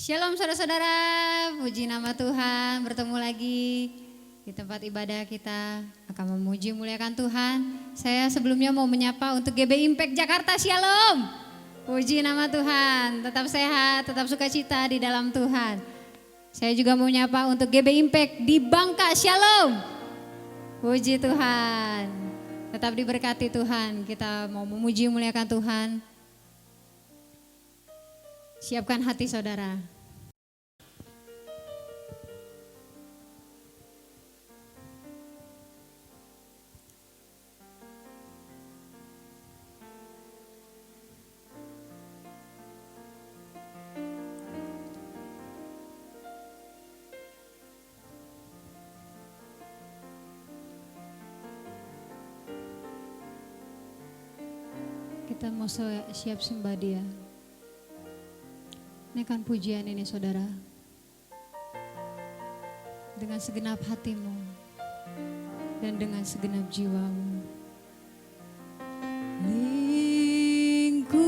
Shalom saudara-saudara, puji nama Tuhan, bertemu lagi di tempat ibadah kita akan memuji muliakan Tuhan. Saya sebelumnya mau menyapa untuk GB Impact Jakarta, Shalom. Puji nama Tuhan, tetap sehat, tetap sukacita di dalam Tuhan. Saya juga mau menyapa untuk GB Impact di Bangka, Shalom. Puji Tuhan, tetap diberkati Tuhan, kita mau memuji muliakan Tuhan. Siapkan hati saudara. Kita mau siap sembah Dia. Naikkan pujian ini saudara, dengan segenap hatimu dan dengan segenap jiwamu. Lingkupiku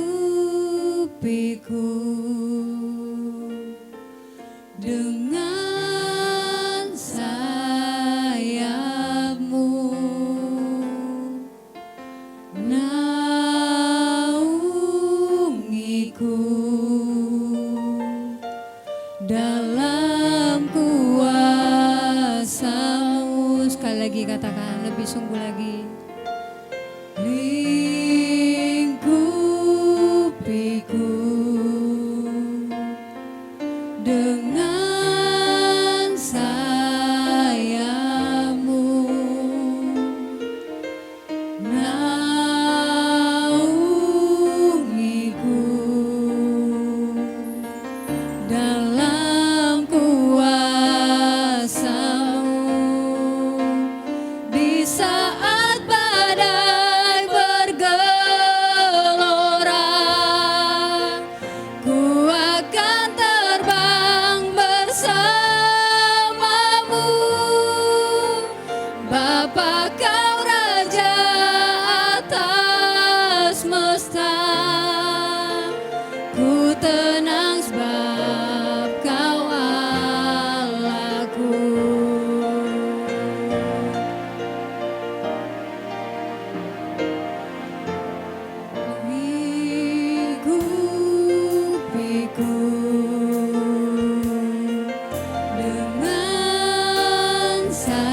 dengan sayapmu, naungiku dalam kuasa-Mu. Sekali lagi katakan, lebih sungguh lagi. Lingkupiku dengan sayap-Mu, naungiku dalam kuasa-Mu. Di saat badai bergelora, ku akan terbang bersama-Mu. Bapa, Kau Raja atas semesta, ku tenang sebab Kau Allahku. Lingkupiku dengan sayap-Mu,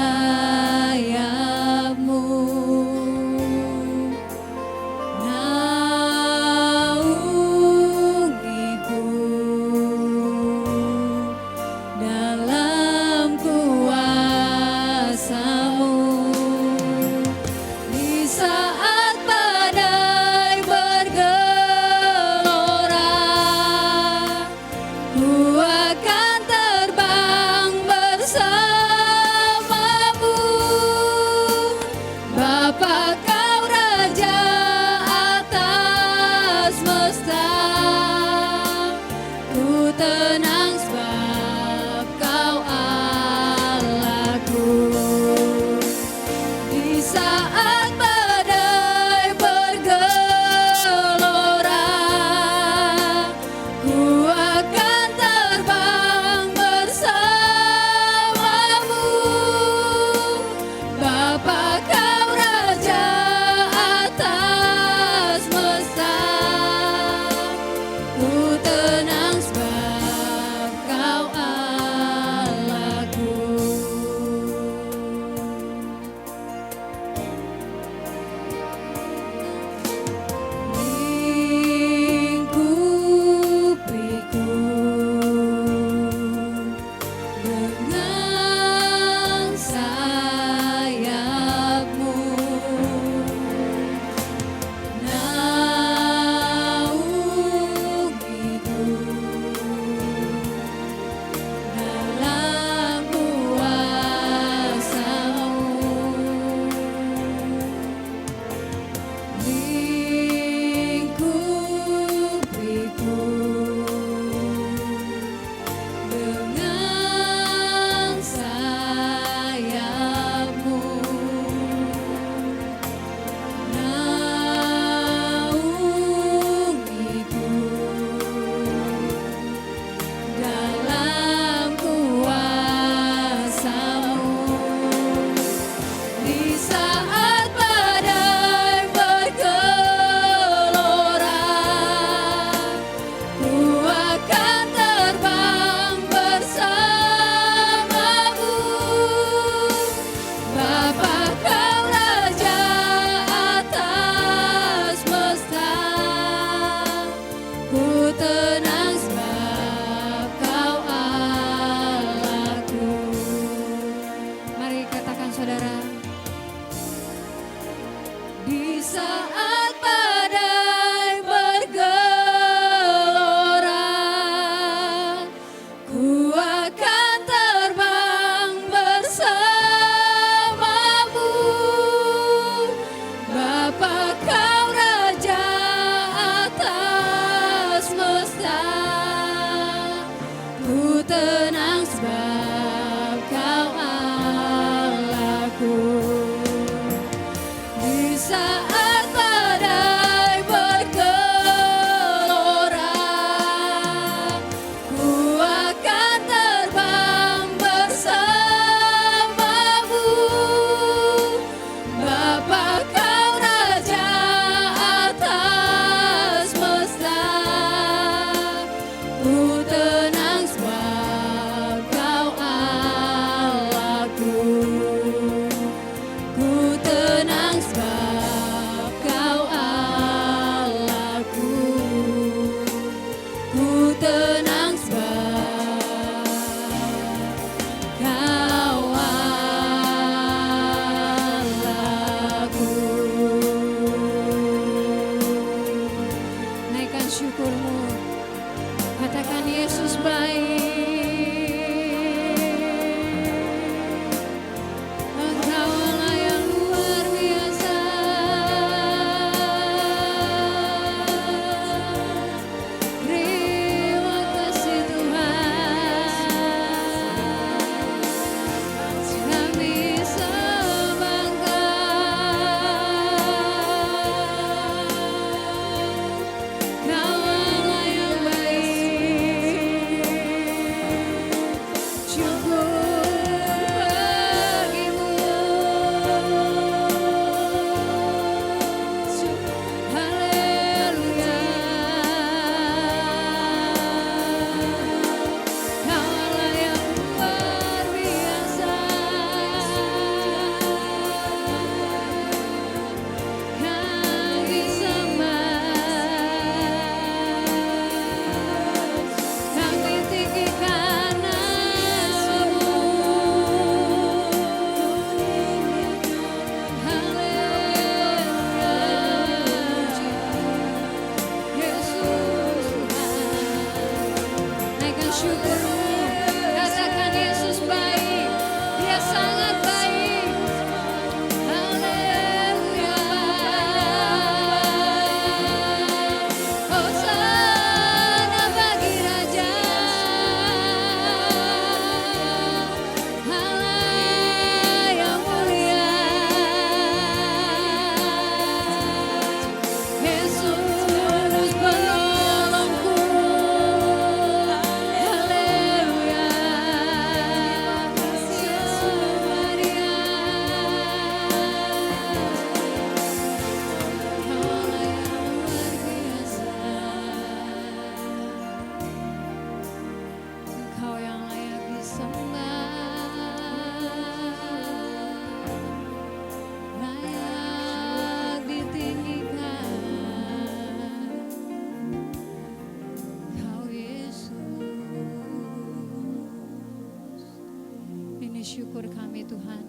kasih Tuhan.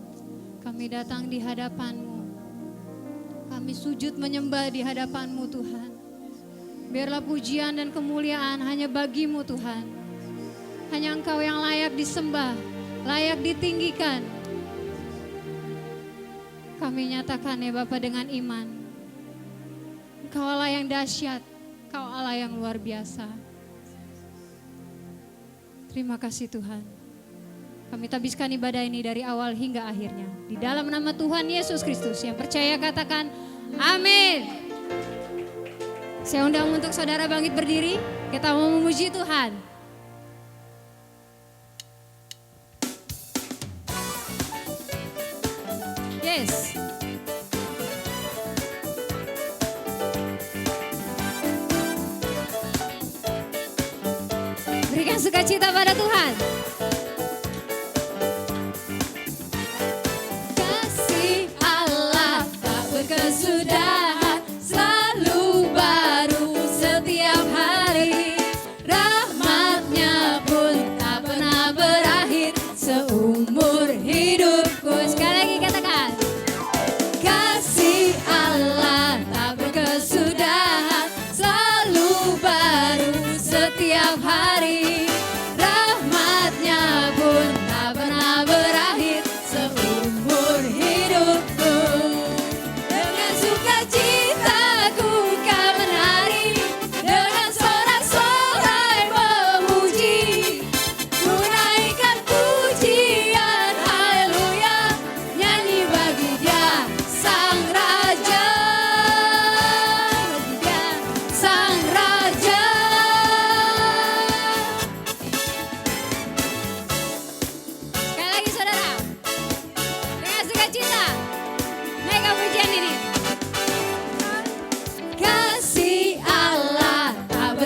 Kami datang di hadapan-Mu. Kami sujud menyembah di hadapan-Mu Tuhan. Biarlah pujian dan kemuliaan hanya bagi-Mu Tuhan. Hanya Engkau yang layak disembah, layak ditinggikan. Kami nyatakan ya Bapa dengan iman. Engkau Allah yang dahsyat, Engkau Allah yang luar biasa. Terima kasih Tuhan. Kami tabiskan ibadah ini dari awal hingga akhirnya. Di dalam nama Tuhan Yesus Kristus, yang percaya katakan amin. Saya undang untuk saudara bangkit berdiri. Kita mau memuji Tuhan. Yes. Berikan sukacita pada Tuhan. Kasih Allah tak berkesudahan, selalu baru setiap hari. Rahmat-Nya pun tak pernah berakhir seumur hidupku. Sekali lagi katakan. Kasih Allah tak berkesudahan, selalu baru setiap hari.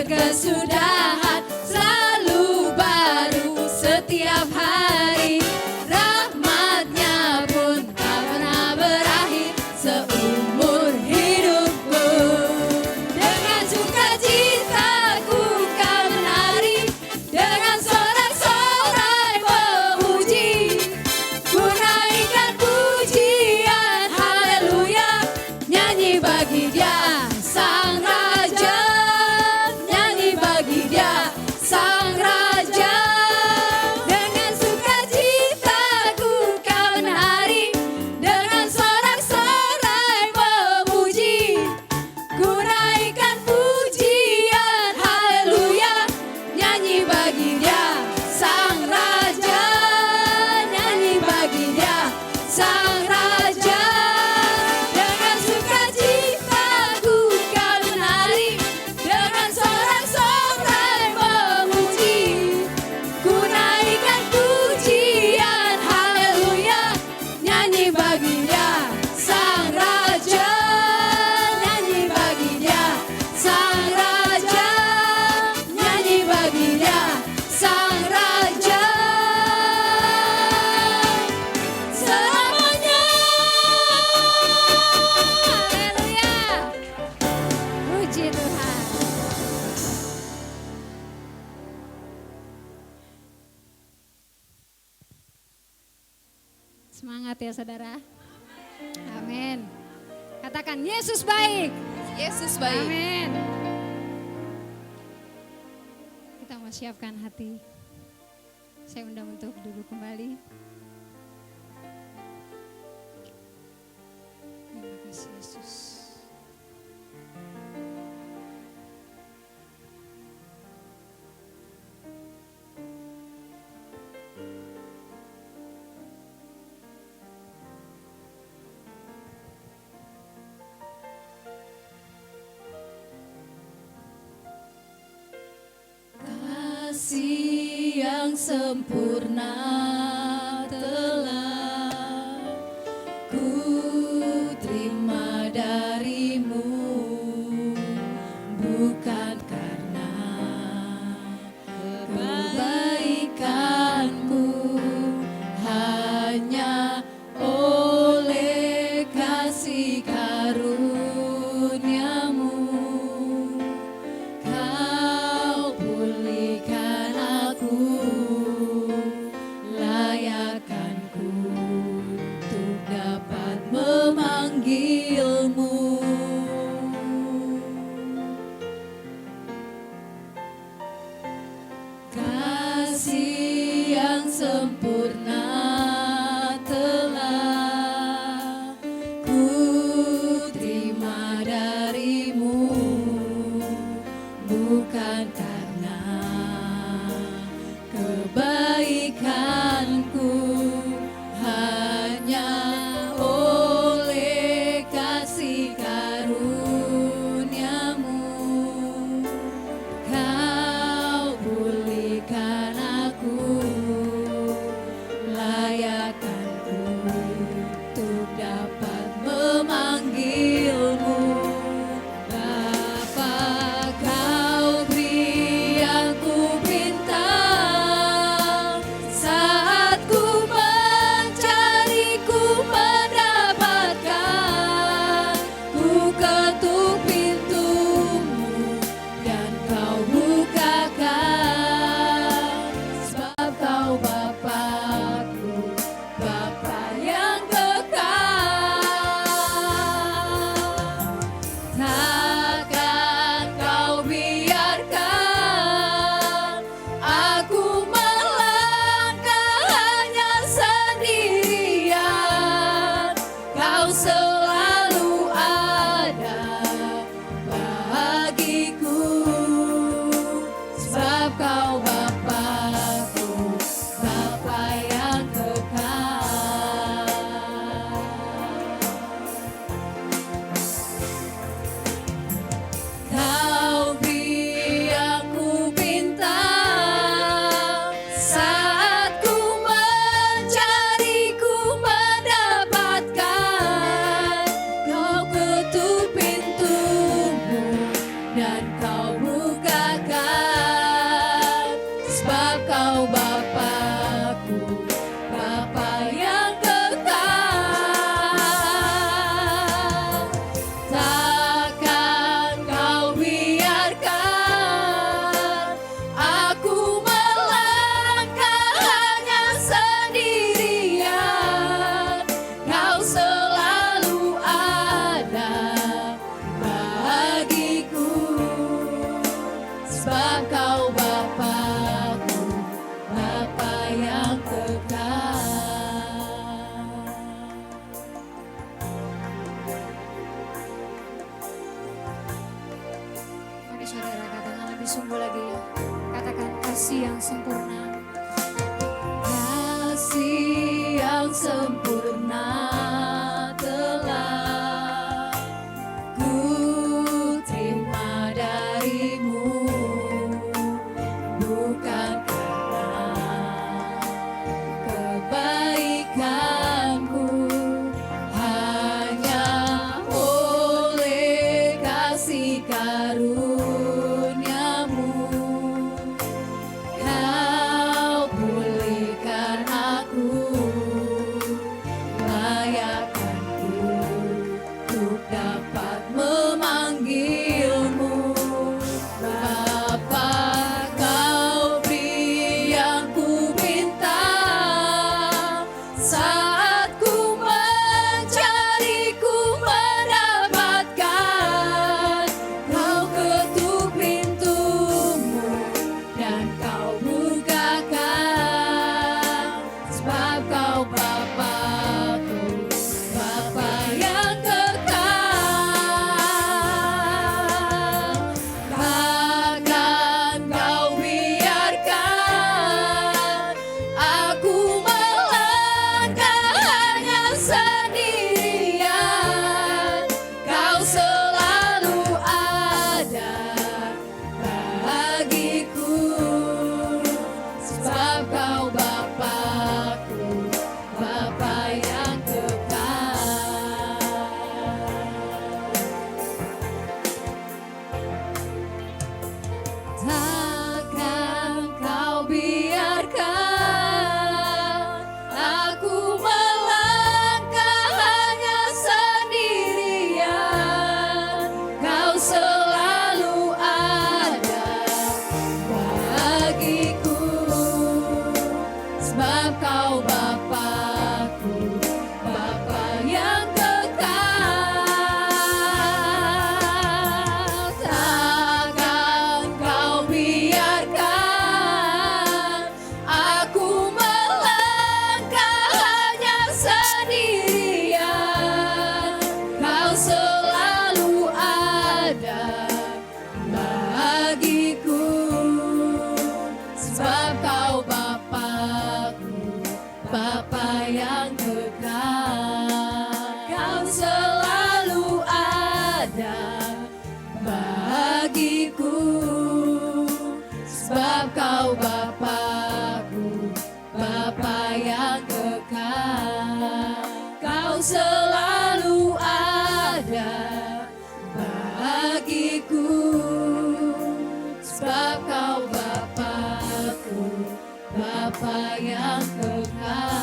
Kesudahan selalu baru setiap hari. Rahmat-Nya pun tak pernah berakhir seumur hidupku. Dengan sukacita ku kan menari, dengan sorak-sorai memuji. Ku naikkan pujian, haleluya, nyanyi bagi Dia Sang Raja. Sang Raja, dengan sukacita ku kan menari, dengan sorak-sorai memuji. Ku naikkan pujian, haleluya, nyanyi bagi Dia Sang Raja, nyanyi bagi Dia Sang Raja. Dengan sukacita ku kan menari, dengan sorak-sorai memuji. Ku naikkan pujian, haleluya, nyanyi bagi Dia Sang Raja, nyanyi bagi Dia Sang Raja, nyanyi bagi Dia Sang Raja. Selamanya, haleluya, puji Tuhan. Semangat ya saudara. Amin. Katakan Yesus baik. Yesus baik. Amin. Kita mau siapkan hati. Saya undang untuk duduk kembali. Terima kasih Yesus. Kasih yang sempurna telah ku terima darimu, bukan karena kebaikanku, hanya oleh kasih karuniamu. Kau pulihkan aku sungguh lagi ya. Katakan kasih yang sempurna. Kasih yang sempurna telah ku terima darimu, bukan karena kebaikanku, hanya oleh kasih karuniamu. Kau pulihkan aku, layakkanku untuk dapat memanggilmu Bapa. Kau beri yang ku minta saat ku mencari, ku mendapatkan. Kau ketuk pintumu dan kau bukakan, sebab kau Bapa-Ku, Bapa yang kekal. Takkan kau biarkan aku melangkah hanya sendirian. Kau selalu ada bagiku, sebab kau Bapa-Ku, Bapa yang kekal. Takkan kau biarkan aku melangkah hanya sendirian. Kau selalu ada bagiku, sebab kau Bapa-Ku, Bapa yang kekal. Takkan kau biarkan aku melangkah hanya sendirian. Kau selalu ada bagiku, sebab kau Bapa-Ku, Bapa yang kekal. Kau selalu ada bagiku, sebab kau Bapa-Ku, Bapa yang kekal. Kau selalu ada bagiku, sebab kau Bapa-Ku, Bapa yang kekal.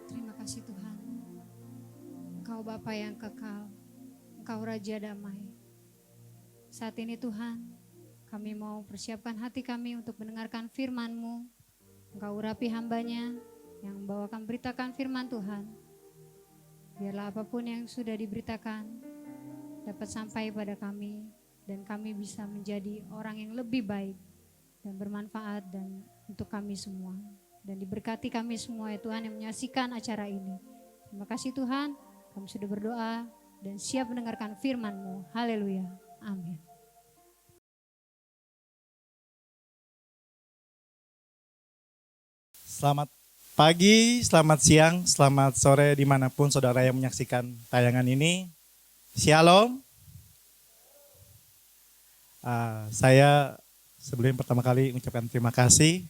Terima kasih Tuhan. Engkau Bapa yang kekal, Engkau Raja damai. Saat ini Tuhan, kami mau persiapkan hati kami untuk mendengarkan firman-Mu. Engkau urapi hamba-Nya yang membawakan beritakan firman Tuhan. Biarlah apapun yang sudah diberitakan dapat sampai pada kami dan kami bisa menjadi orang yang lebih baik dan bermanfaat dan untuk kami semua. Dan diberkati kami semua ya Tuhan yang menyaksikan acara ini. Terima kasih Tuhan, kami sudah berdoa dan siap mendengarkan firman-Mu. Haleluya. Amin. Selamat pagi, selamat siang, selamat sore dimanapun saudara yang menyaksikan tayangan ini. Shalom. Saya sebelum pertama kali mengucapkan terima kasih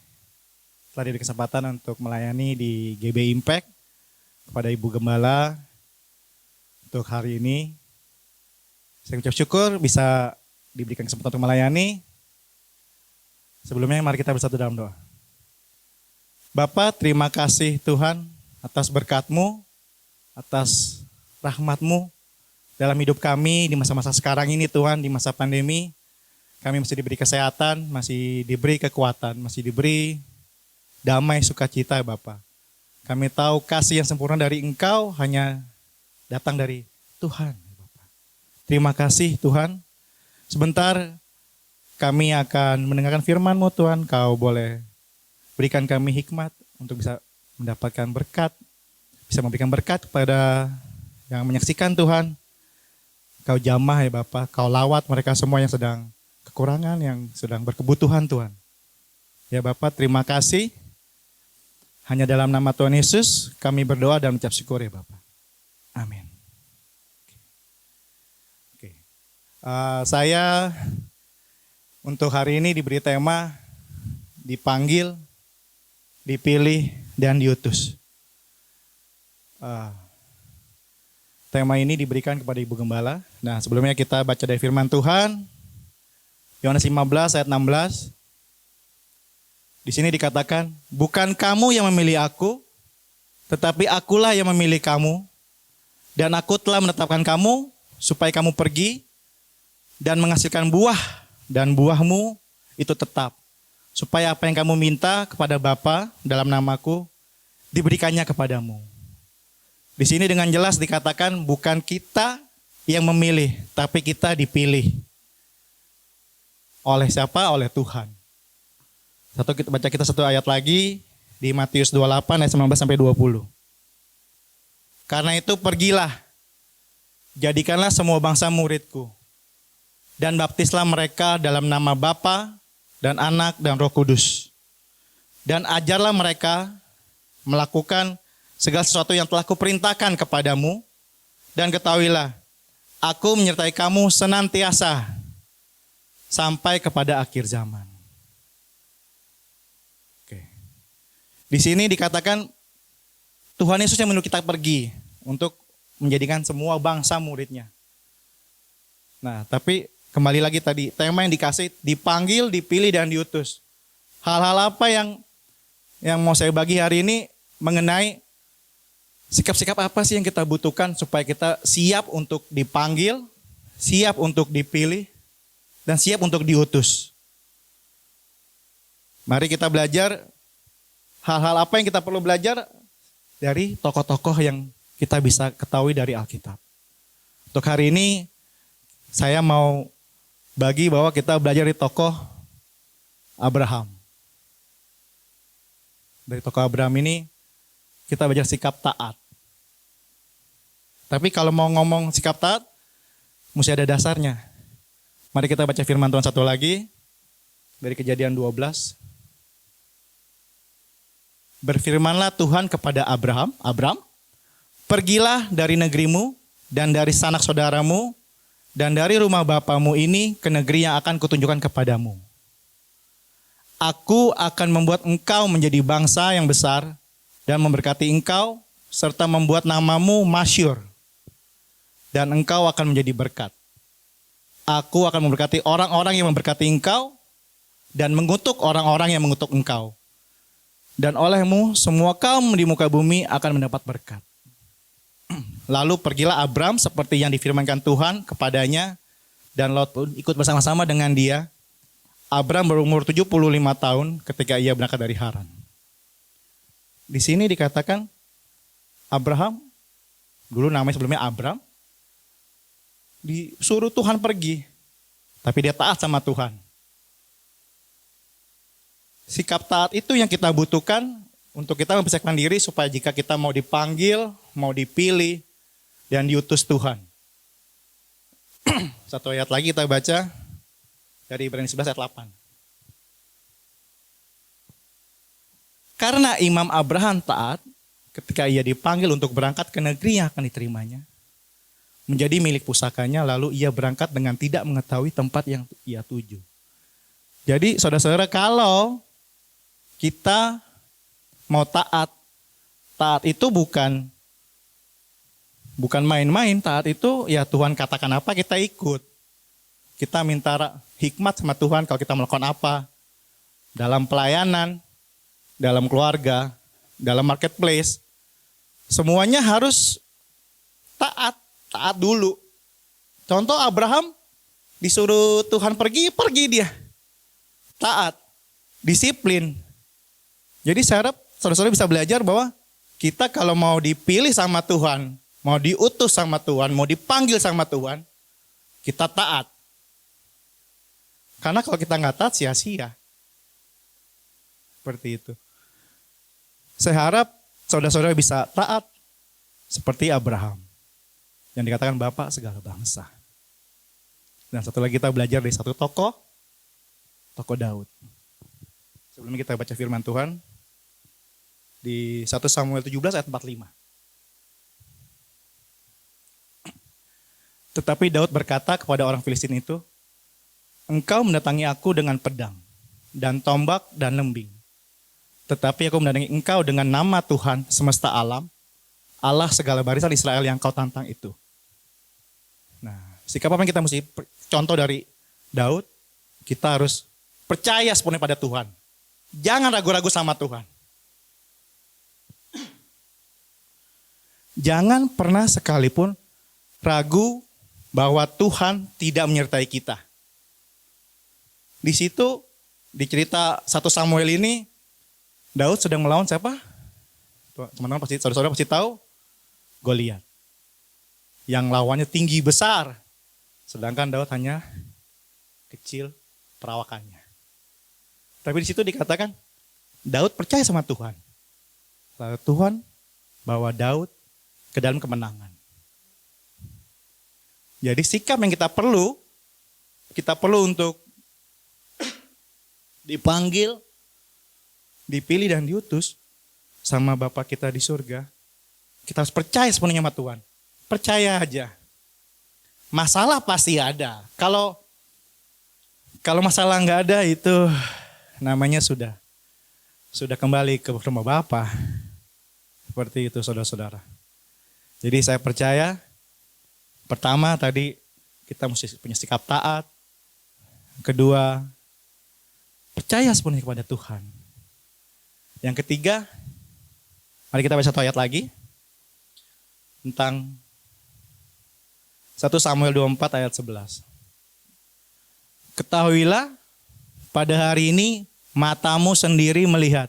telah diberi kesempatan untuk melayani di GB Impact kepada Ibu Gembala untuk hari ini. Saya ucap syukur bisa diberikan kesempatan untuk melayani. Sebelumnya mari kita bersatu dalam doa. Bapak, terima kasih Tuhan atas berkat-Mu, atas rahmat-Mu dalam hidup kami di masa-masa sekarang ini Tuhan, di masa pandemi. Kami masih diberi kesehatan, masih diberi kekuatan, masih diberi damai sukacita Bapak. Kami tahu kasih yang sempurna dari Engkau hanya datang dari Tuhan. Bapak. Terima kasih Tuhan. Sebentar kami akan mendengarkan firman-Mu Tuhan. Kau boleh berikan kami hikmat untuk bisa mendapatkan berkat, bisa memberikan berkat kepada yang menyaksikan Tuhan. Kau jamah ya Bapa, Kau lawat mereka semua yang sedang kekurangan, yang sedang berkebutuhan Tuhan. Ya Bapa, terima kasih. Hanya dalam nama Tuhan Yesus kami berdoa dan mengucap syukur ya Bapa. Amin. Oke. Saya untuk hari ini diberi tema dipanggil, dipilih, dan diutus. Tema ini diberikan kepada Ibu Gembala. Nah, sebelumnya kita baca dari firman Tuhan. Yohanes 15 ayat 16. Di sini dikatakan, bukan kamu yang memilih aku, tetapi akulah yang memilih kamu. Dan aku telah menetapkan kamu supaya kamu pergi dan menghasilkan buah. Dan buahmu itu tetap. Supaya apa yang kamu minta kepada Bapa dalam namaku, diberikannya kepadamu. Di sini dengan jelas dikatakan bukan kita yang memilih, tapi kita dipilih. Oleh siapa? Oleh Tuhan. Kita satu ayat lagi di Matius 28 ayat 19 sampai 20. Karena itu pergilah, jadikanlah semua bangsa muridku, dan baptislah mereka dalam nama Bapa dan Anak dan Roh Kudus. Dan ajarlah mereka melakukan segala sesuatu yang telah kuperintahkan kepadamu, dan ketahuilah, aku menyertai kamu senantiasa sampai kepada akhir zaman. Oke. Di sini dikatakan Tuhan Yesus yang menyuruh kita pergi untuk menjadikan semua bangsa muridnya. Nah, tapi kembali lagi tadi, tema yang dikasih dipanggil, dipilih, dan diutus. Hal-hal apa yang mau saya bagi hari ini mengenai sikap-sikap apa sih yang kita butuhkan supaya kita siap untuk dipanggil, siap untuk dipilih, dan siap untuk diutus. Mari kita belajar hal-hal apa yang kita perlu belajar dari tokoh-tokoh yang kita bisa ketahui dari Alkitab. Untuk hari ini saya mau bagi bahwa kita belajar dari tokoh Abraham. Dari tokoh Abraham ini kita belajar sikap taat. Tapi kalau mau ngomong sikap taat, mesti ada dasarnya. Mari kita baca firman Tuhan satu lagi dari Kejadian 12. Berfirmanlah Tuhan kepada Abraham, Abram, pergilah dari negerimu dan dari sanak saudaramu dan dari rumah bapamu ini ke negeri yang akan kutunjukkan kepadamu. Aku akan membuat engkau menjadi bangsa yang besar dan memberkati engkau serta membuat namamu masyhur. Dan engkau akan menjadi berkat. Aku akan memberkati orang-orang yang memberkati engkau dan mengutuk orang-orang yang mengutuk engkau. Dan olehmu semua kaum di muka bumi akan mendapat berkat. Lalu pergilah Abram seperti yang difirmankan Tuhan kepadanya, dan Lot pun ikut bersama-sama dengan dia. Abram berumur 75 tahun ketika ia berangkat dari Haran. Di sini dikatakan Abraham, dulu namanya sebelumnya Abram, disuruh Tuhan pergi, tapi dia taat sama Tuhan. Sikap taat itu yang kita butuhkan untuk kita mempersiapkan diri supaya jika kita mau dipanggil, mau dipilih, dan diutus Tuhan. Satu ayat lagi kita baca dari Ibrani 11 ayat 8. Karena Imam Abraham taat ketika ia dipanggil untuk berangkat ke negeri yang akan diterimanya, menjadi milik pusakanya, lalu ia berangkat dengan tidak mengetahui tempat yang ia tuju. Jadi saudara-saudara, kalau kita mau taat itu bukan main-main. Taat itu ya Tuhan katakan apa kita ikut. Kita minta hikmat sama Tuhan kalau kita melakukan apa. Dalam pelayanan, dalam keluarga, dalam marketplace. Semuanya harus taat dulu. Contoh Abraham disuruh Tuhan pergi dia. Taat, disiplin. Jadi saya harap saudara-saudara bisa belajar bahwa kita kalau mau dipilih sama Tuhan, mau diutus sama Tuhan, mau dipanggil sama Tuhan, kita taat. Karena kalau kita nggak taat sia-sia. Seperti itu. Saya harap saudara-saudara bisa taat seperti Abraham yang dikatakan bapak segala bangsa. Dan satu lagi kita belajar dari satu tokoh Daud. Sebelum kita baca firman Tuhan di 1 Samuel 17 ayat 45. Tetapi Daud berkata kepada orang Filistin itu, "Engkau mendatangi aku dengan pedang dan tombak dan lembing. Tetapi aku mendatangi engkau dengan nama Tuhan semesta alam, Allah segala barisan Israel yang kau tantang itu." Nah, sikap apa yang kita mesti contoh dari Daud? Kita harus percaya sepenuhnya pada Tuhan. Jangan ragu-ragu sama Tuhan. Jangan pernah sekalipun ragu bahwa Tuhan tidak menyertai kita. Di situ, di cerita 1 Samuel ini, Daud sedang melawan siapa? Teman-teman pasti, saudara-saudara pasti tahu, Goliat. Yang lawannya tinggi besar, sedangkan Daud hanya kecil perawakannya. Tapi di situ dikatakan, Daud percaya sama Tuhan. Lalu Tuhan bawa Daud ke dalam kemenangan. Jadi sikap yang kita perlu untuk dipanggil, dipilih dan diutus sama Bapa kita di surga. Kita harus percaya sepenuhnya sama Tuhan. Percaya aja. Masalah pasti ada. Kalau masalah nggak ada itu namanya sudah kembali ke rumah Bapa. Seperti itu saudara-saudara. Jadi saya percaya pertama tadi kita mesti punya sikap taat. Kedua, percaya sepenuhnya kepada Tuhan. Yang ketiga, mari kita baca satu ayat lagi. Tentang 1 Samuel 24 ayat 11. Ketahuilah pada hari ini matamu sendiri melihat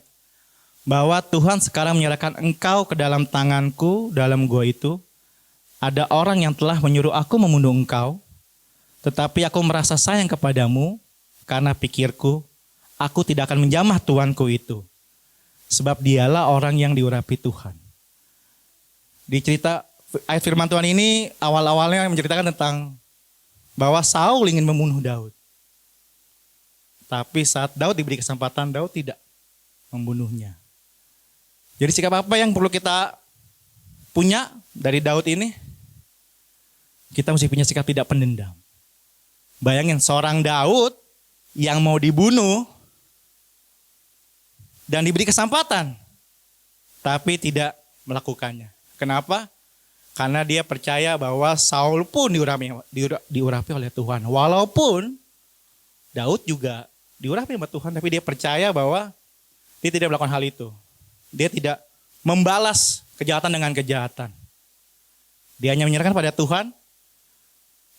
bahwa Tuhan sekarang menyerahkan engkau ke dalam tanganku dalam gua itu. Ada orang yang telah menyuruh aku membunuh engkau, tetapi aku merasa sayang kepadamu karena pikirku, aku tidak akan menjamah tuanku itu. Sebab dialah orang yang diurapi Tuhan. Di cerita ayat firman Tuhan ini awal-awalnya menceritakan tentang bahwa Saul ingin membunuh Daud. Tapi saat Daud diberi kesempatan, Daud tidak membunuhnya. Jadi sikap apa yang perlu kita punya dari Daud ini? Kita mesti punya sikap tidak pendendam. Bayangin seorang Daud yang mau dibunuh dan diberi kesempatan, tapi tidak melakukannya. Kenapa? Karena dia percaya bahwa Saul pun diurapi oleh Tuhan. Walaupun Daud juga diurapi oleh Tuhan, tapi dia percaya bahwa dia tidak melakukan hal itu. Dia tidak membalas kejahatan dengan kejahatan. Dia hanya menyerahkan pada Tuhan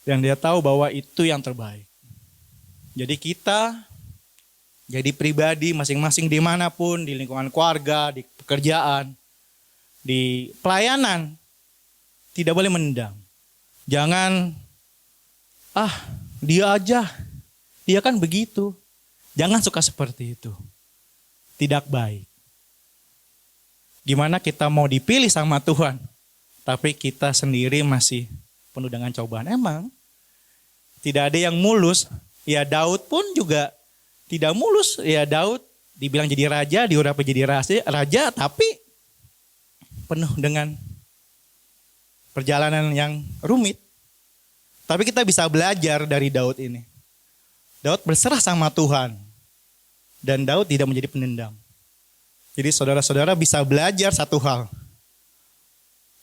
dan dia tahu bahwa itu yang terbaik. Jadi kita jadi pribadi masing-masing dimanapun, di lingkungan keluarga, di pekerjaan, di pelayanan, tidak boleh menendam. Jangan, dia aja, dia kan begitu. Jangan suka seperti itu. Tidak baik. Gimana kita mau dipilih sama Tuhan, tapi kita sendiri masih penuh dengan cobaan. Emang tidak ada yang mulus. Ya Daud pun juga tidak mulus. Ya Daud dibilang jadi raja, diurapi jadi raja, tapi penuh dengan perjalanan yang rumit. Tapi kita bisa belajar dari Daud ini. Daud berserah sama Tuhan. Dan Daud tidak menjadi pendendam. Jadi saudara-saudara bisa belajar satu hal.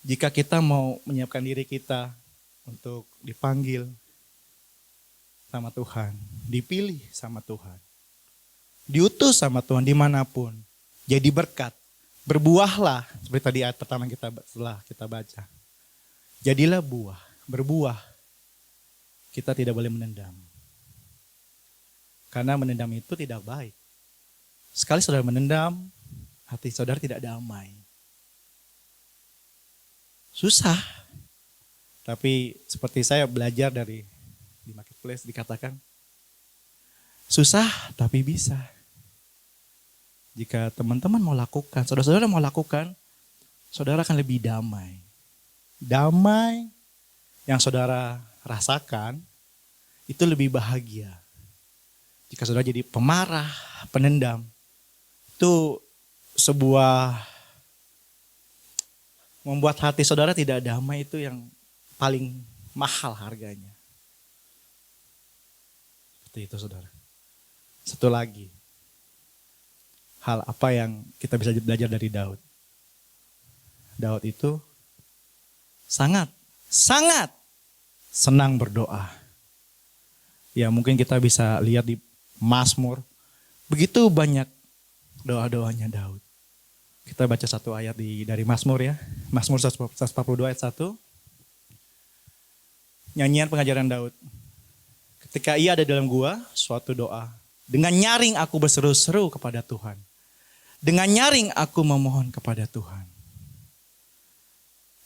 Jika kita mau menyiapkan diri kita untuk dipanggil sama Tuhan, dipilih sama Tuhan, diutus sama Tuhan dimanapun, jadi berkat, berbuahlah seperti tadi ayat pertama setelah kita baca. Jadilah buah, berbuah. Kita tidak boleh menendam. Karena menendam itu tidak baik. Sekali saudara menendam, hati saudara tidak damai. Susah. Tapi seperti saya belajar di Marketplace dikatakan, susah tapi bisa. Jika teman-teman mau lakukan, saudara-saudara mau lakukan, saudara akan lebih damai. Damai yang saudara rasakan itu lebih bahagia. Jika saudara jadi pemarah, penendam, itu sebuah membuat hati saudara tidak damai, itu yang paling mahal harganya. Seperti itu saudara. Satu lagi, hal apa yang kita bisa belajar dari Daud. Daud itu sangat senang berdoa. Ya mungkin kita bisa lihat di Mazmur, begitu banyak doa-doanya Daud. Kita baca satu ayat dari Mazmur ya. Mazmur 142 ayat 1. Nyanyian pengajaran Daud. Ketika ia ada dalam gua, suatu doa. Dengan nyaring aku berseru-seru kepada Tuhan. Dengan nyaring aku memohon kepada Tuhan.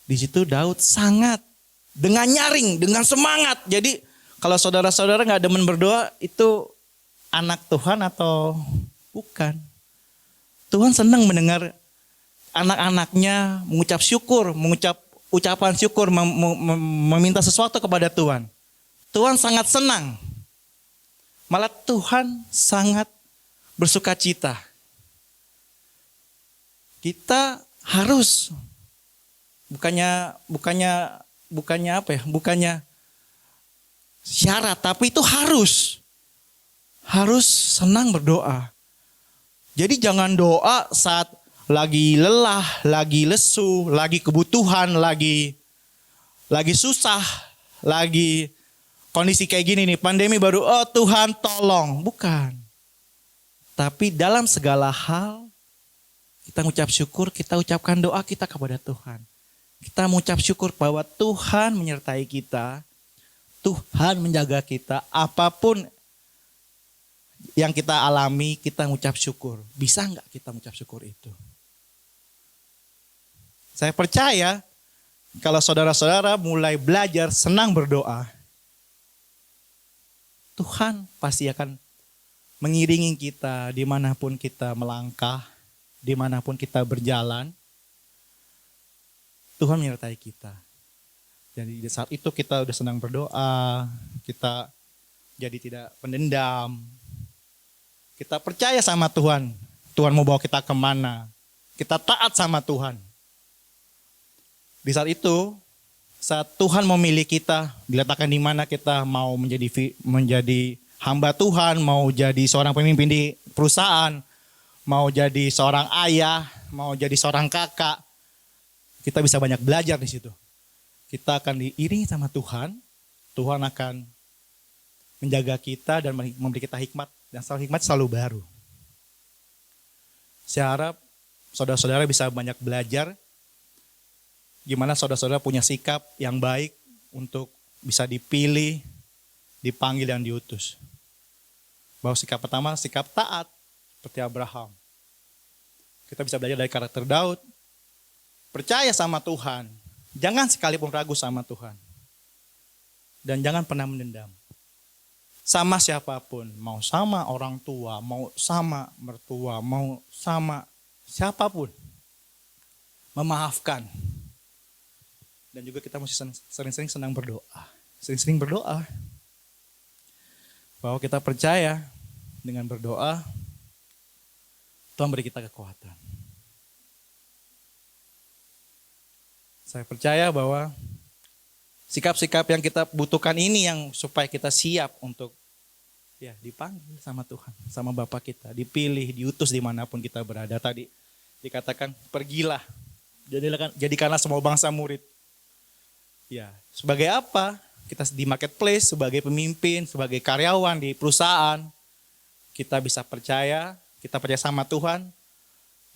Di situ Daud sangat dengan nyaring, dengan semangat. Jadi kalau saudara-saudara gak demen berdoa, itu anak Tuhan atau bukan? Tuhan senang mendengar anak-anaknya mengucap syukur, mengucap ucapan syukur, meminta sesuatu kepada Tuhan. Tuhan sangat senang. Malah Tuhan sangat bersuka cita. Kita harus bukannya apa ya? Bukannya syarat, tapi itu harus senang berdoa. Jadi jangan doa saat lagi lelah, lagi lesu, lagi kebutuhan, lagi susah, lagi kondisi kayak gini nih, pandemi baru, oh Tuhan tolong. Bukan. Tapi dalam segala hal, kita mengucap syukur, kita ucapkan doa kita kepada Tuhan. Kita mengucap syukur bahwa Tuhan menyertai kita, Tuhan menjaga kita, apapun yang kita alami, kita mengucap syukur. Bisa enggak kita mengucap syukur itu? Saya percaya, kalau saudara-saudara mulai belajar senang berdoa, Tuhan pasti akan mengiringi kita dimanapun kita melangkah, dimanapun kita berjalan. Tuhan menyertai kita. Jadi di saat itu kita udah senang berdoa, kita jadi tidak pendendam. Kita percaya sama Tuhan. Tuhan mau bawa kita kemana. Kita taat sama Tuhan. Di saat itu, saat Tuhan memilih kita, diletakkan di mana kita mau menjadi hamba Tuhan, mau jadi seorang pemimpin di perusahaan, mau jadi seorang ayah, mau jadi seorang kakak, kita bisa banyak belajar di situ. Kita akan diiringi sama Tuhan, Tuhan akan menjaga kita dan memberi kita hikmat, dan selalu hikmat selalu baru. Saya harap saudara-saudara bisa banyak belajar gimana saudara-saudara punya sikap yang baik untuk bisa dipilih, dipanggil dan diutus. Bahwa sikap pertama, sikap taat seperti Abraham. Kita bisa belajar dari karakter Daud. Percaya sama Tuhan. Jangan sekalipun ragu sama Tuhan. Dan jangan pernah mendendam. Sama siapapun, mau sama orang tua, mau sama mertua, mau sama siapapun. Memaafkan. Dan juga kita mesti sering-sering senang berdoa. Sering-sering berdoa. Bahwa kita percaya dengan berdoa, Tuhan beri kita kekuatan. Saya percaya bahwa sikap-sikap yang kita butuhkan ini yang supaya kita siap untuk ya dipanggil sama Tuhan, sama Bapa kita, dipilih, diutus dimanapun kita berada. Tadi dikatakan pergilah, jadikanlah semua bangsa murid. Ya, sebagai apa? Kita di marketplace, sebagai pemimpin, sebagai karyawan di perusahaan, kita bisa percaya, kita percaya sama Tuhan,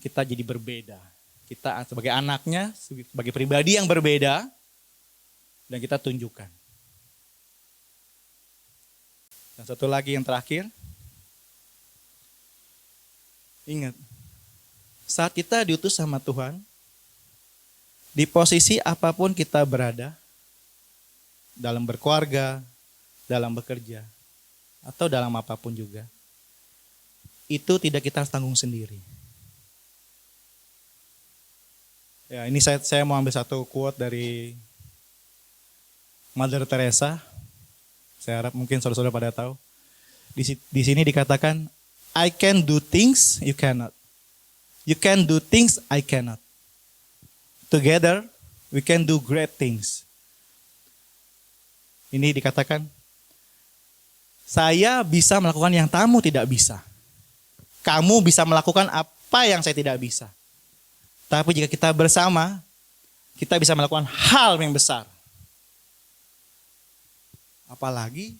kita jadi berbeda. Kita sebagai anaknya, sebagai pribadi yang berbeda, dan kita tunjukkan. Dan satu lagi yang terakhir, ingat, saat kita diutus sama Tuhan, di posisi apapun kita berada, dalam berkeluarga, dalam bekerja, atau dalam apapun juga, itu tidak kita harus tanggung sendiri. Ya, ini saya mau ambil satu quote dari Mother Teresa. Saya harap mungkin saudara-saudara pada tahu. Di sini dikatakan, I can do things you cannot. You can do things I cannot. Together we can do great things. Ini dikatakan, saya bisa melakukan yang kamu tidak bisa. Kamu bisa melakukan apa yang saya tidak bisa. Tapi jika kita bersama, kita bisa melakukan hal yang besar. Apalagi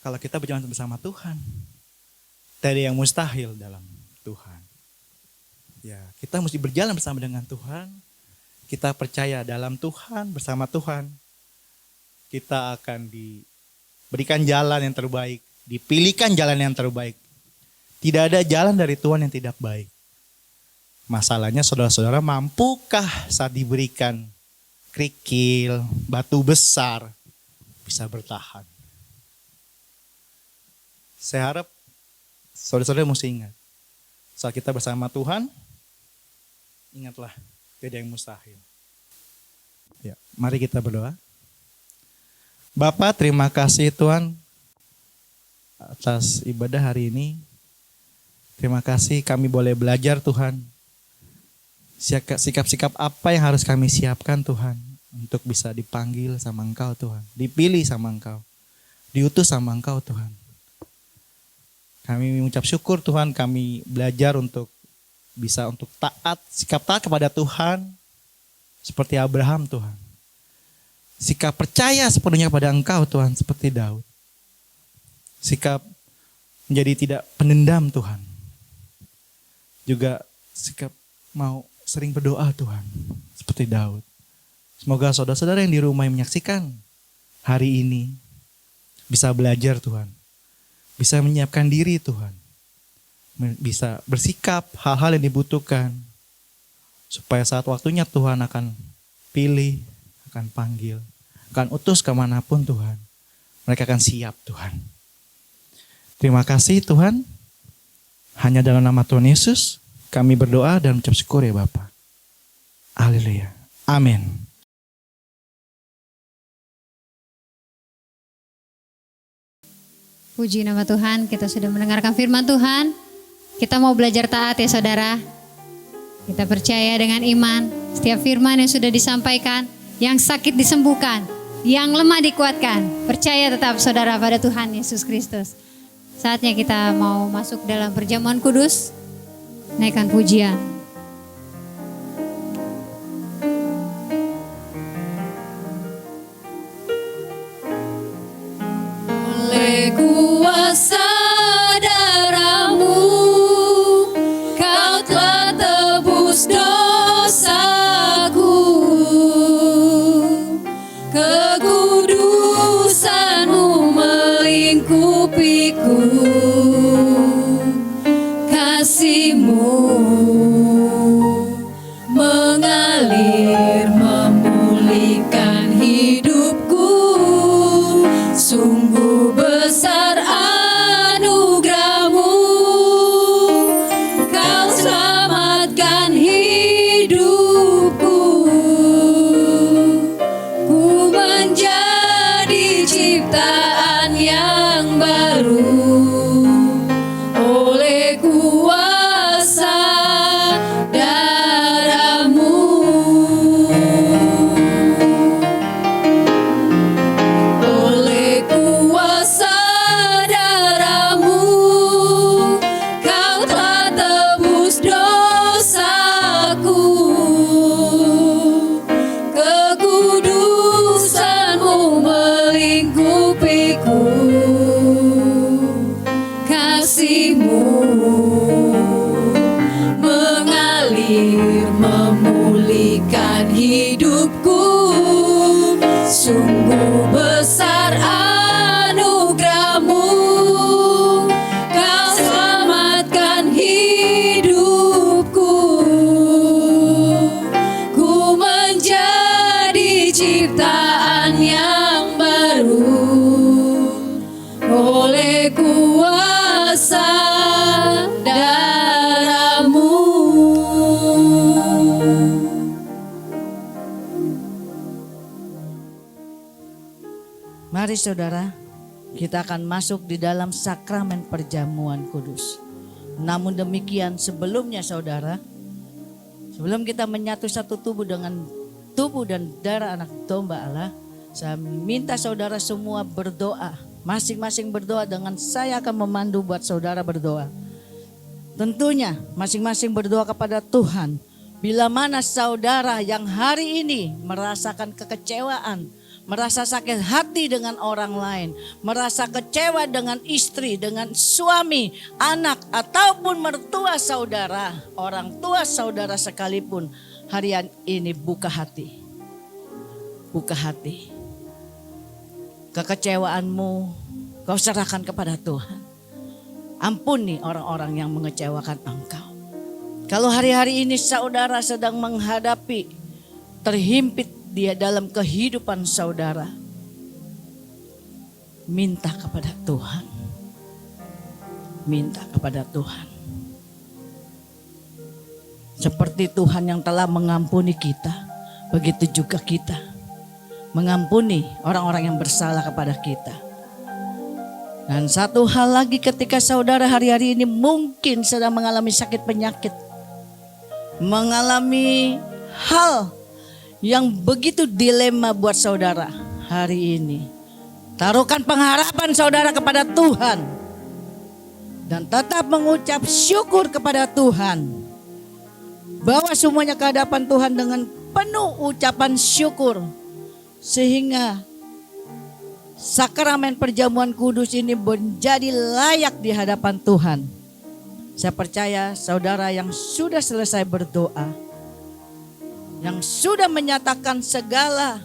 kalau kita berjalan bersama Tuhan. Tidak ada yang mustahil dalam Tuhan. Ya, kita mesti berjalan bersama dengan Tuhan. Kita percaya dalam Tuhan, bersama Tuhan. Kita akan diberikan jalan yang terbaik. Dipilihkan jalan yang terbaik. Tidak ada jalan dari Tuhan yang tidak baik. Masalahnya saudara-saudara, mampukah saat diberikan kerikil, batu besar, bisa bertahan? Saya harap saudara-saudara mesti ingat, saat kita bersama Tuhan, ingatlah, tidak ada yang mustahil. Ya, mari kita berdoa. Bapa, terima kasih Tuhan atas ibadah hari ini. Terima kasih kami boleh belajar Tuhan. Sikap-sikap apa yang harus kami siapkan Tuhan untuk bisa dipanggil sama Engkau Tuhan. Dipilih sama Engkau. Diutus sama Engkau Tuhan. Kami mengucap syukur Tuhan, kami belajar untuk bisa untuk taat, sikap taat kepada Tuhan seperti Abraham Tuhan. Sikap percaya sepenuhnya kepada Engkau Tuhan seperti Daud. Sikap menjadi tidak penendam Tuhan. Juga sikap mau sering berdoa Tuhan seperti Daud. Semoga saudara-saudara yang di rumah yang menyaksikan hari ini bisa belajar Tuhan. Bisa menyiapkan diri Tuhan. Bisa bersikap hal-hal yang dibutuhkan. Supaya saat waktunya Tuhan akan pilih, akan panggil, akan utus kemanapun Tuhan. Mereka akan siap Tuhan. Terima kasih Tuhan. Hanya dalam nama Tuhan Yesus kami berdoa dan mengucap syukur ya Bapa. Haleluya. Amin. Puji nama Tuhan, kita sudah mendengarkan firman Tuhan. Kita mau belajar taat ya saudara. Kita percaya dengan iman, setiap firman yang sudah disampaikan, yang sakit disembuhkan, yang lemah dikuatkan. Percaya tetap saudara pada Tuhan Yesus Kristus. Saatnya kita mau masuk dalam perjamuan kudus. Naikkan pujian. Oleh kuasa darah-Mu, Kau telah tebus dosaku. Kekudusan-Mu melingkupiku. Kasih-Mu mengalir memulihkan hidupku. Sungguh besar anugerah-Mu, Kau selamatkan hidupku. Ku menjadi Mari saudara, kita akan masuk di dalam sakramen perjamuan kudus. Namun demikian sebelumnya saudara, sebelum kita menyatu satu tubuh dengan tubuh dan darah anak domba Allah, saya minta saudara semua berdoa. Masing-masing berdoa dengan saya akan memandu buat saudara berdoa. Tentunya masing-masing berdoa kepada Tuhan. Bila mana saudara yang hari ini merasakan kekecewaan, merasa sakit hati dengan orang lain, merasa kecewa dengan istri, dengan suami, anak, ataupun mertua saudara, orang tua saudara sekalipun, hari ini buka hati. Buka hati. Kekecewaanmu kau serahkan kepada Tuhan. Ampuni orang-orang yang mengecewakan engkau. Kalau hari-hari ini saudara sedang menghadapi terhimpit dia dalam kehidupan saudara, minta kepada Tuhan. Minta kepada Tuhan. Seperti Tuhan yang telah mengampuni kita, begitu juga kita mengampuni orang-orang yang bersalah kepada kita. Dan satu hal lagi, ketika saudara hari-hari ini mungkin sedang mengalami sakit penyakit, mengalami hal yang begitu dilema buat saudara hari ini, taruhkan pengharapan saudara kepada Tuhan dan tetap mengucap syukur kepada Tuhan. Bawa semuanya ke hadapan Tuhan dengan penuh ucapan syukur, sehingga sakramen perjamuan kudus ini menjadi layak di hadapan Tuhan. Saya percaya saudara yang sudah selesai berdoa, yang sudah menyatakan segala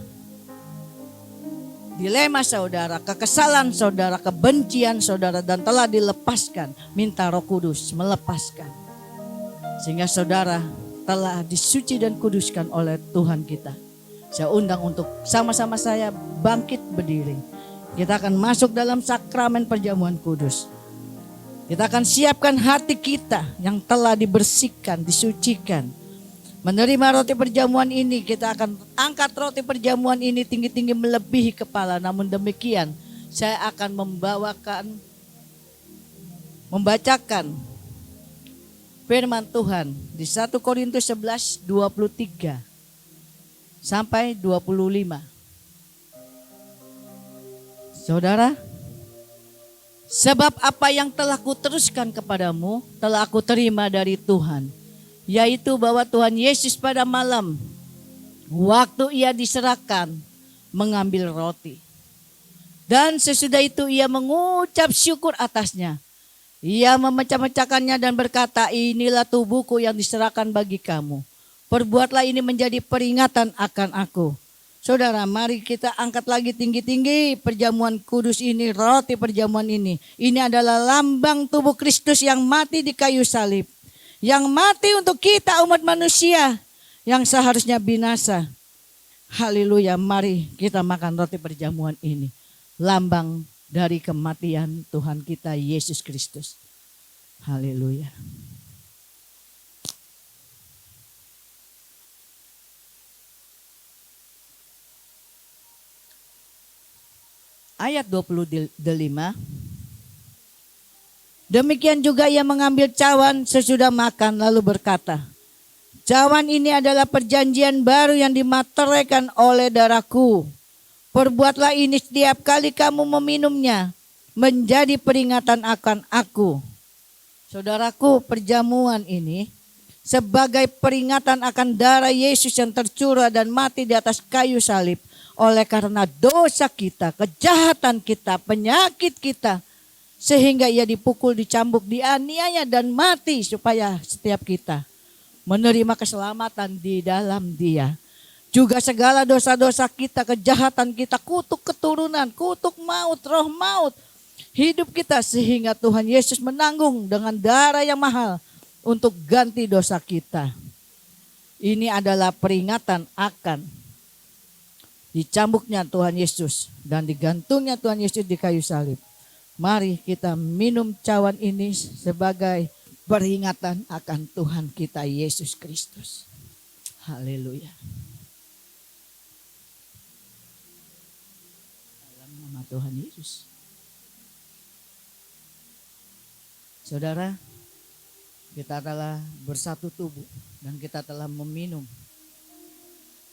dilema saudara, kekesalan saudara, kebencian saudara, dan telah dilepaskan, minta Roh Kudus melepaskan. Sehingga saudara telah disuci dan kuduskan oleh Tuhan kita. Saya undang untuk sama-sama saya bangkit berdiri. Kita akan masuk dalam sakramen perjamuan kudus. Kita akan siapkan hati kita yang telah dibersihkan, disucikan. Menerima roti perjamuan ini, kita akan angkat roti perjamuan ini tinggi-tinggi melebihi kepala. Namun demikian, saya akan membacakan firman Tuhan di 1 Korintus 11:23 sampai 25. Saudara, sebab apa yang telah kuteruskan kepadamu telah aku terima dari Tuhan, yaitu bahwa Tuhan Yesus pada malam waktu ia diserahkan mengambil roti, dan sesudah itu ia mengucap syukur atasnya. Ia memecah-mecahkannya dan berkata, inilah tubuhku yang diserahkan bagi kamu. Perbuatlah ini menjadi peringatan akan aku. Saudara, mari kita angkat lagi tinggi-tinggi perjamuan kudus ini, roti perjamuan ini. Ini adalah lambang tubuh Kristus yang mati di kayu salib. Yang mati untuk kita umat manusia yang seharusnya binasa. Haleluya, mari kita makan roti perjamuan ini. Lambang dari kematian Tuhan kita Yesus Kristus. Haleluya. Ayat 25. Demikian juga ia mengambil cawan sesudah makan lalu berkata, cawan ini adalah perjanjian baru yang dimateraikan oleh darahku. Perbuatlah ini setiap kali kamu meminumnya menjadi peringatan akan aku. Saudaraku, perjamuan ini sebagai peringatan akan darah Yesus yang tercurah dan mati di atas kayu salib. Oleh karena dosa kita, kejahatan kita, penyakit kita. Sehingga ia dipukul, dicambuk, dianiaya dan mati supaya setiap kita menerima keselamatan di dalam dia. Juga segala dosa-dosa kita, kejahatan kita, kutuk keturunan, kutuk maut, roh maut. Hidup kita sehingga Tuhan Yesus menanggung dengan darah yang mahal untuk ganti dosa kita. Ini adalah peringatan akan dicambuknya Tuhan Yesus dan digantungnya Tuhan Yesus di kayu salib. Mari kita minum cawan ini sebagai peringatan akan Tuhan kita Yesus Kristus. Haleluya. Dalam nama Tuhan Yesus. Saudara, kita telah bersatu tubuh dan kita telah meminum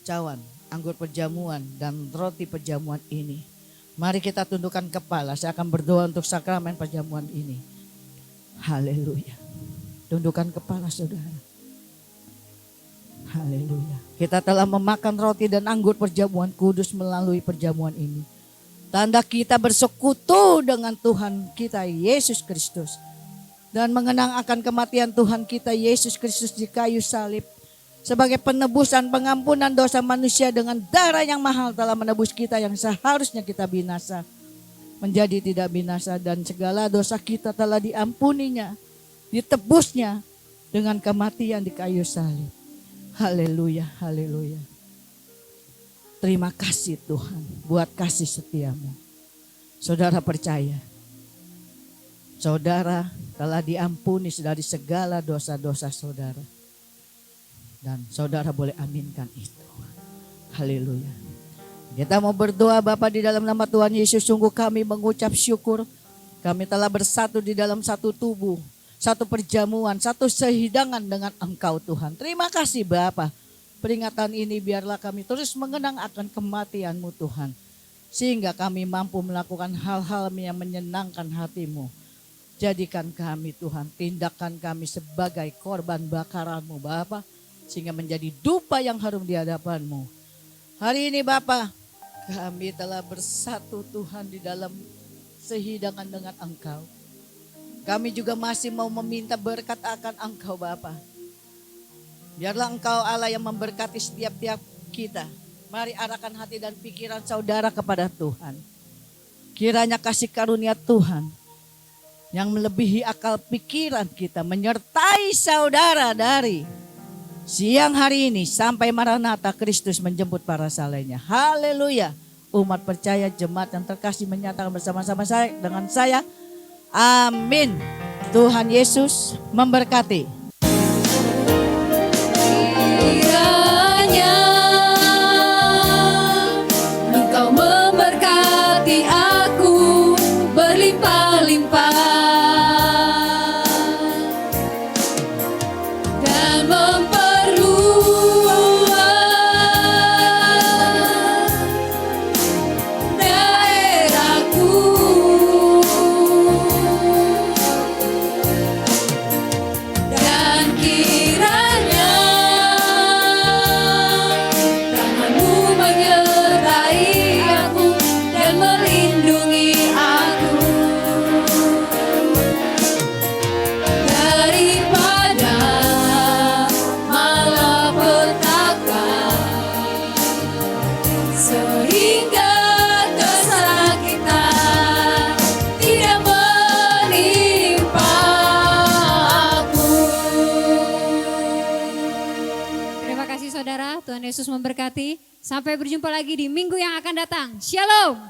cawan, anggur perjamuan dan roti perjamuan ini. Mari kita tundukkan kepala, saya akan berdoa untuk sakramen perjamuan ini. Haleluya. Tundukkan kepala saudara. Haleluya. Kita telah memakan roti dan anggur perjamuan kudus melalui perjamuan ini. Tanda kita bersekutu dengan Tuhan kita Yesus Kristus. Dan mengenang akan kematian Tuhan kita Yesus Kristus di kayu salib. Sebagai penebusan pengampunan dosa manusia dengan darah yang mahal telah menebus kita yang seharusnya kita binasa. Menjadi tidak binasa dan segala dosa kita telah diampuninya. Ditebusnya dengan kematian di kayu salib. Haleluya, haleluya. Terima kasih Tuhan buat kasih setiamu. Saudara percaya. Saudara telah diampuni dari segala dosa-dosa saudara. Dan saudara boleh aminkan itu. Haleluya. Kita mau berdoa Bapa di dalam nama Tuhan Yesus. Sungguh kami mengucap syukur. Kami telah bersatu di dalam satu tubuh. Satu perjamuan, satu sehidangan dengan Engkau Tuhan. Terima kasih Bapa. Peringatan ini biarlah kami terus mengenang akan kematian-Mu Tuhan. Sehingga kami mampu melakukan hal-hal yang menyenangkan hati-Mu. Jadikan kami Tuhan, tindakan kami sebagai korban bakaran-Mu Bapa. Sehingga menjadi dupa yang harum di hadapan-Mu. Hari ini Bapa, kami telah bersatu Tuhan di dalam sehidangan dengan Engkau. Kami juga masih mau meminta berkat akan Engkau Bapa. Biarlah Engkau Allah yang memberkati setiap-tiap kita. Mari arahkan hati dan pikiran saudara kepada Tuhan. Kiranya kasih karunia Tuhan yang melebihi akal pikiran kita menyertai saudara dari siang hari ini sampai Maranatha Kristus menjemput para salehnya. Haleluya. Umat percaya jemaat yang terkasih menyatakan bersama-sama saya dengan saya. Amin. Tuhan Yesus memberkati. Kiranya Engkau memberkati aku berlimpah-limpah dan memperluas daerahku. Dan kiranya tangan-Mu menyertai aku dan melindungi aku daripada malapetaka, sehingga kesakitan tidak menimpa aku. Terima kasih saudara, Tuhan Yesus memberkati. Sampai berjumpa lagi di minggu yang akan datang. Shalom.